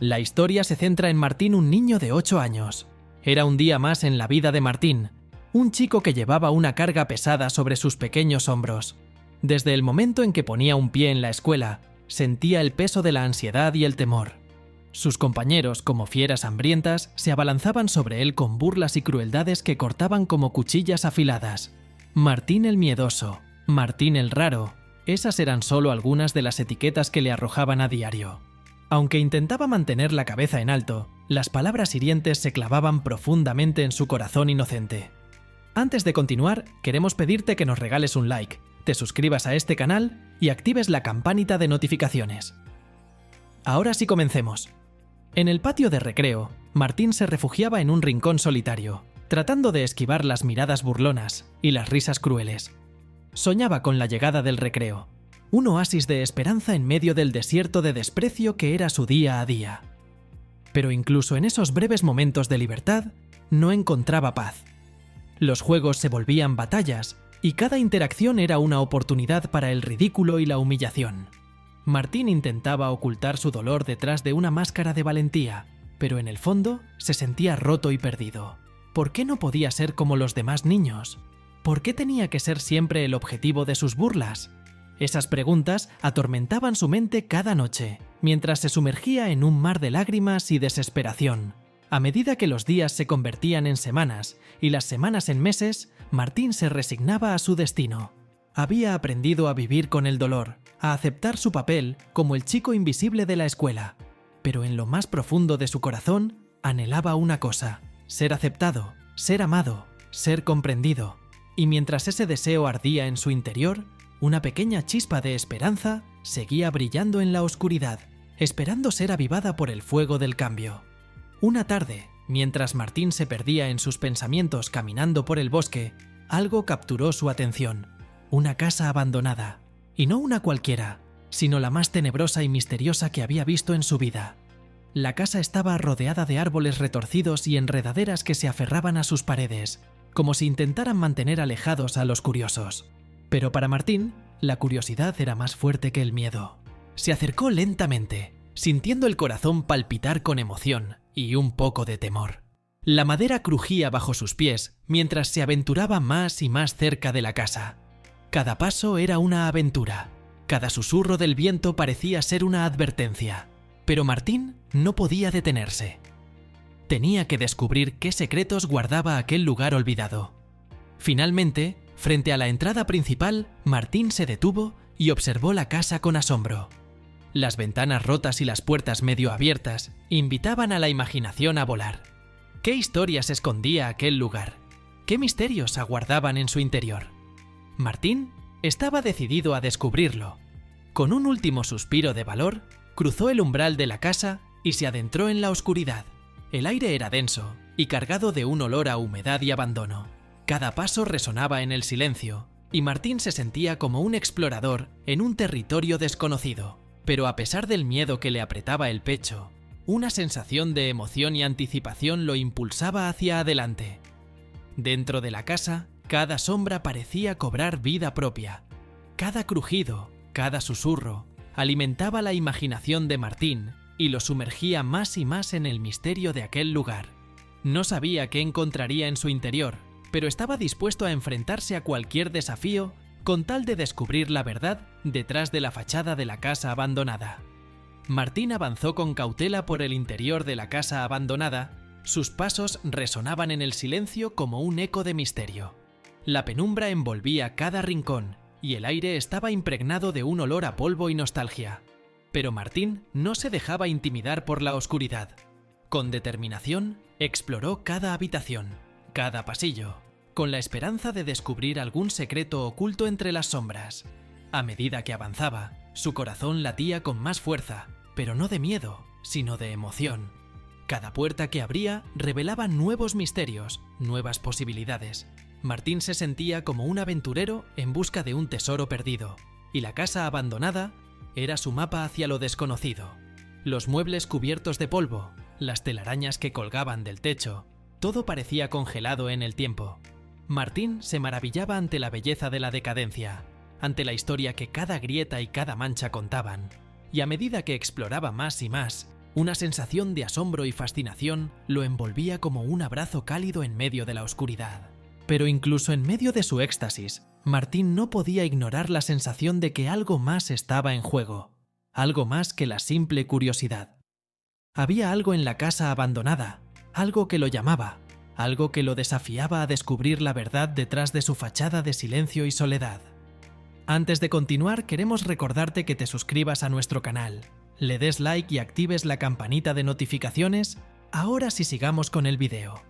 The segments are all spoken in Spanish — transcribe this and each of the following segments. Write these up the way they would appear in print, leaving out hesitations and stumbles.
La historia se centra en Martín, un niño de 8 años. Era un día más en la vida de Martín, un chico que llevaba una carga pesada sobre sus pequeños hombros. Desde el momento en que ponía un pie en la escuela, sentía el peso de la ansiedad y el temor. Sus compañeros, como fieras hambrientas, se abalanzaban sobre él con burlas y crueldades que cortaban como cuchillas afiladas. Martín el miedoso, Martín el raro, esas eran solo algunas de las etiquetas que le arrojaban a diario. Aunque intentaba mantener la cabeza en alto, las palabras hirientes se clavaban profundamente en su corazón inocente. Antes de continuar, queremos pedirte que nos regales un like, te suscribas a este canal y actives la campanita de notificaciones. Ahora sí comencemos. En el patio de recreo, Martín se refugiaba en un rincón solitario, tratando de esquivar las miradas burlonas y las risas crueles. Soñaba con la llegada del recreo, un oasis de esperanza en medio del desierto de desprecio que era su día a día. Pero incluso en esos breves momentos de libertad, no encontraba paz. Los juegos se volvían batallas y cada interacción era una oportunidad para el ridículo y la humillación. Martín intentaba ocultar su dolor detrás de una máscara de valentía, pero en el fondo se sentía roto y perdido. ¿Por qué no podía ser como los demás niños? ¿Por qué tenía que ser siempre el objetivo de sus burlas? Esas preguntas atormentaban su mente cada noche, mientras se sumergía en un mar de lágrimas y desesperación. A medida que los días se convertían en semanas y las semanas en meses, Martín se resignaba a su destino. Había aprendido a vivir con el dolor, a aceptar su papel como el chico invisible de la escuela. Pero en lo más profundo de su corazón, anhelaba una cosa: ser aceptado, ser amado, ser comprendido. Y mientras ese deseo ardía en su interior, una pequeña chispa de esperanza seguía brillando en la oscuridad, esperando ser avivada por el fuego del cambio. Una tarde, mientras Martín se perdía en sus pensamientos caminando por el bosque, algo capturó su atención. Una casa abandonada. Y no una cualquiera, sino la más tenebrosa y misteriosa que había visto en su vida. La casa estaba rodeada de árboles retorcidos y enredaderas que se aferraban a sus paredes, como si intentaran mantener alejados a los curiosos. Pero para Martín, la curiosidad era más fuerte que el miedo. Se acercó lentamente, sintiendo el corazón palpitar con emoción y un poco de temor. La madera crujía bajo sus pies mientras se aventuraba más y más cerca de la casa. Cada paso era una aventura. Cada susurro del viento parecía ser una advertencia. Pero Martín no podía detenerse. Tenía que descubrir qué secretos guardaba aquel lugar olvidado. Finalmente, frente a la entrada principal, Martín se detuvo y observó la casa con asombro. Las ventanas rotas y las puertas medio abiertas invitaban a la imaginación a volar. ¿Qué historias escondía aquel lugar? ¿Qué misterios aguardaban en su interior? Martín estaba decidido a descubrirlo. Con un último suspiro de valor, cruzó el umbral de la casa y se adentró en la oscuridad. El aire era denso y cargado de un olor a humedad y abandono. Cada paso resonaba en el silencio, y Martín se sentía como un explorador en un territorio desconocido. Pero a pesar del miedo que le apretaba el pecho, una sensación de emoción y anticipación lo impulsaba hacia adelante. Dentro de la casa, cada sombra parecía cobrar vida propia. Cada crujido, cada susurro, alimentaba la imaginación de Martín y lo sumergía más y más en el misterio de aquel lugar. No sabía qué encontraría en su interior, pero estaba dispuesto a enfrentarse a cualquier desafío con tal de descubrir la verdad detrás de la fachada de la casa abandonada. Martín avanzó con cautela por el interior de la casa abandonada. Sus pasos resonaban en el silencio como un eco de misterio. La penumbra envolvía cada rincón y el aire estaba impregnado de un olor a polvo y nostalgia. Pero Martín no se dejaba intimidar por la oscuridad. Con determinación, exploró cada habitación, cada pasillo, con la esperanza de descubrir algún secreto oculto entre las sombras. A medida que avanzaba, su corazón latía con más fuerza, pero no de miedo, sino de emoción. Cada puerta que abría revelaba nuevos misterios, nuevas posibilidades. Martín se sentía como un aventurero en busca de un tesoro perdido, y la casa abandonada era su mapa hacia lo desconocido. Los muebles cubiertos de polvo, las telarañas que colgaban del techo, todo parecía congelado en el tiempo. Martín se maravillaba ante la belleza de la decadencia, ante la historia que cada grieta y cada mancha contaban, y a medida que exploraba más y más, Una sensación de asombro y fascinación lo envolvía como un abrazo cálido en medio de la oscuridad. Pero incluso en medio de su éxtasis, Martín no podía ignorar la sensación de que algo más estaba en juego, algo más que la simple curiosidad. Había algo en la casa abandonada, algo que lo llamaba, algo que lo desafiaba a descubrir la verdad detrás de su fachada de silencio y soledad. Antes de continuar, queremos recordarte que te suscribas a nuestro canal, le des like y actives la campanita de notificaciones. Ahora sí, sigamos con el video.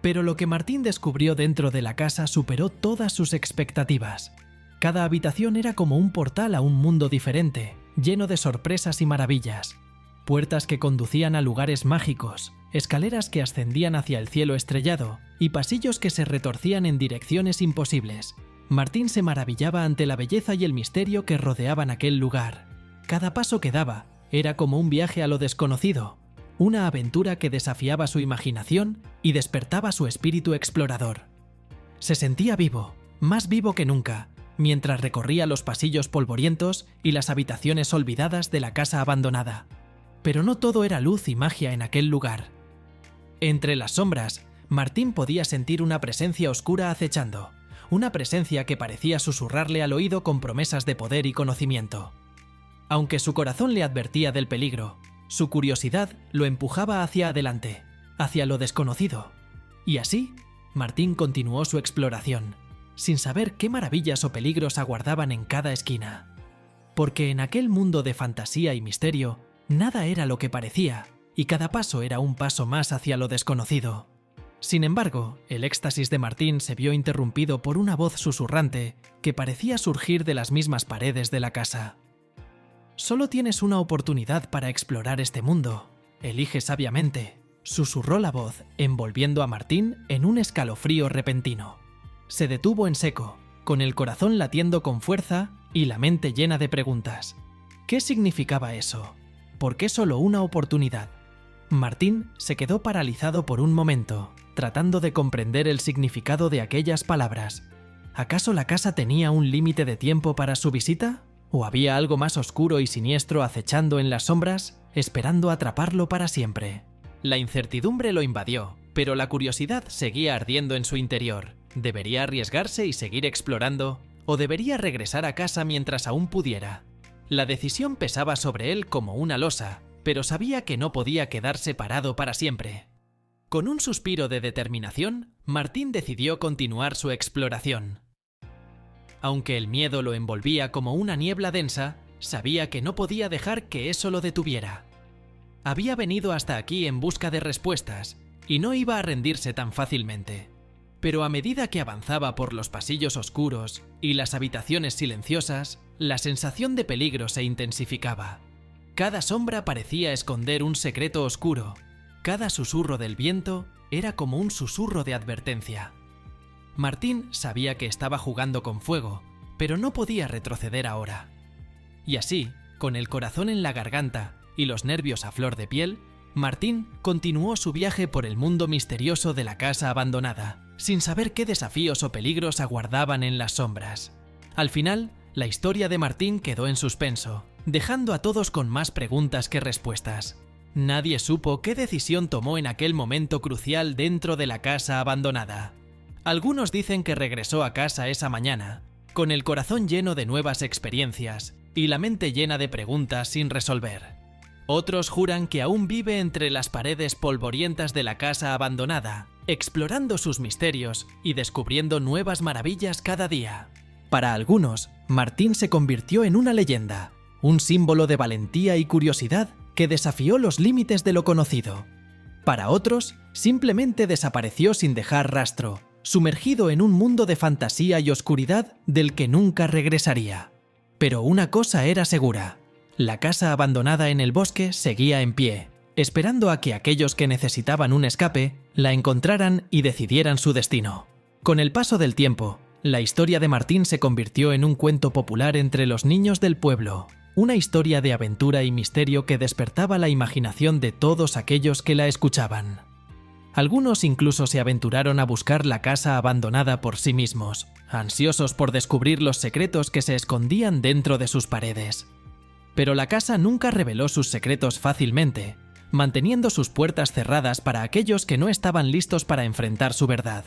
Pero lo que Martín descubrió dentro de la casa superó todas sus expectativas. Cada habitación era como un portal a un mundo diferente, lleno de sorpresas y maravillas. Puertas que conducían a lugares mágicos, escaleras que ascendían hacia el cielo estrellado y pasillos que se retorcían en direcciones imposibles. Martín se maravillaba ante la belleza y el misterio que rodeaban aquel lugar. Cada paso que daba era como un viaje a lo desconocido, una aventura que desafiaba su imaginación y despertaba su espíritu explorador. Se sentía vivo, más vivo que nunca, mientras recorría los pasillos polvorientos y las habitaciones olvidadas de la casa abandonada. Pero no todo era luz y magia en aquel lugar. Entre las sombras, Martín podía sentir una presencia oscura acechando, una presencia que parecía susurrarle al oído con promesas de poder y conocimiento. Aunque su corazón le advertía del peligro, su curiosidad lo empujaba hacia adelante, hacia lo desconocido. Y así, Martín continuó su exploración, sin saber qué maravillas o peligros aguardaban en cada esquina. Porque en aquel mundo de fantasía y misterio, nada era lo que parecía, y cada paso era un paso más hacia lo desconocido. Sin embargo, el éxtasis de Martín se vio interrumpido por una voz susurrante que parecía surgir de las mismas paredes de la casa. «Solo tienes una oportunidad para explorar este mundo. Elige sabiamente», susurró la voz, envolviendo a Martín en un escalofrío repentino. Se detuvo en seco, con el corazón latiendo con fuerza y la mente llena de preguntas. ¿Qué significaba eso? ¿Por qué solo una oportunidad? Martín se quedó paralizado por un momento, tratando de comprender el significado de aquellas palabras. ¿Acaso la casa tenía un límite de tiempo para su visita? ¿O había algo más oscuro y siniestro acechando en las sombras, esperando atraparlo para siempre? La incertidumbre lo invadió, pero la curiosidad seguía ardiendo en su interior. ¿Debería arriesgarse y seguir explorando? ¿O debería regresar a casa mientras aún pudiera? La decisión pesaba sobre él como una losa, pero sabía que no podía quedarse parado para siempre. Con un suspiro de determinación, Martín decidió continuar su exploración. Aunque el miedo lo envolvía como una niebla densa, sabía que no podía dejar que eso lo detuviera. Había venido hasta aquí en busca de respuestas, y no iba a rendirse tan fácilmente. Pero a medida que avanzaba por los pasillos oscuros y las habitaciones silenciosas, la sensación de peligro se intensificaba. Cada sombra parecía esconder un secreto oscuro. Cada susurro del viento era como un susurro de advertencia. Martín sabía que estaba jugando con fuego, pero no podía retroceder ahora. Y así, con el corazón en la garganta y los nervios a flor de piel, Martín continuó su viaje por el mundo misterioso de la casa abandonada, sin saber qué desafíos o peligros aguardaban en las sombras. Al final, la historia de Martín quedó en suspenso, dejando a todos con más preguntas que respuestas. Nadie supo qué decisión tomó en aquel momento crucial dentro de la casa abandonada. Algunos dicen que regresó a casa esa mañana, con el corazón lleno de nuevas experiencias y la mente llena de preguntas sin resolver. Otros juran que aún vive entre las paredes polvorientas de la casa abandonada, explorando sus misterios y descubriendo nuevas maravillas cada día. Para algunos, Martín se convirtió en una leyenda, un símbolo de valentía y curiosidad que desafió los límites de lo conocido. Para otros, simplemente desapareció sin dejar rastro, sumergido en un mundo de fantasía y oscuridad del que nunca regresaría. Pero una cosa era segura: la casa abandonada en el bosque seguía en pie, esperando a que aquellos que necesitaban un escape la encontraran y decidieran su destino. Con el paso del tiempo, la historia de Martín se convirtió en un cuento popular entre los niños del pueblo, una historia de aventura y misterio que despertaba la imaginación de todos aquellos que la escuchaban. Algunos incluso se aventuraron a buscar la casa abandonada por sí mismos, ansiosos por descubrir los secretos que se escondían dentro de sus paredes. pero la casa nunca reveló sus secretos fácilmente, manteniendo sus puertas cerradas para aquellos que no estaban listos para enfrentar su verdad.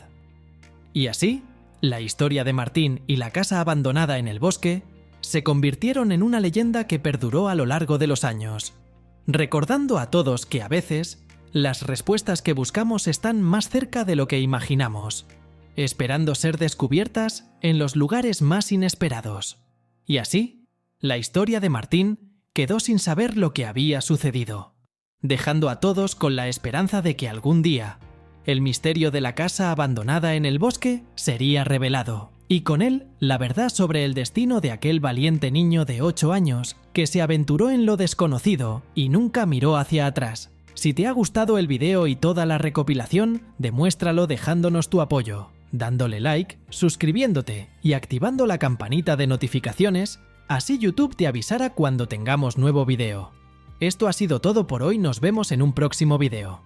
Y así, la historia de Martín y la casa abandonada en el bosque se convirtieron en una leyenda que perduró a lo largo de los años, recordando a todos que a veces las respuestas que buscamos están más cerca de lo que imaginamos, esperando ser descubiertas en los lugares más inesperados. Y así, la historia de Martín quedó sin saber lo que había sucedido, dejando a todos con la esperanza de que algún día el misterio de la casa abandonada en el bosque sería revelado, y con él la verdad sobre el destino de aquel valiente niño de 8 años que se aventuró en lo desconocido y nunca miró hacia atrás. Si te ha gustado el video y toda la recopilación, demuéstralo dejándonos tu apoyo, dándole like, suscribiéndote y activando la campanita de notificaciones, así YouTube te avisará cuando tengamos nuevo video. Esto ha sido todo por hoy, nos vemos en un próximo video.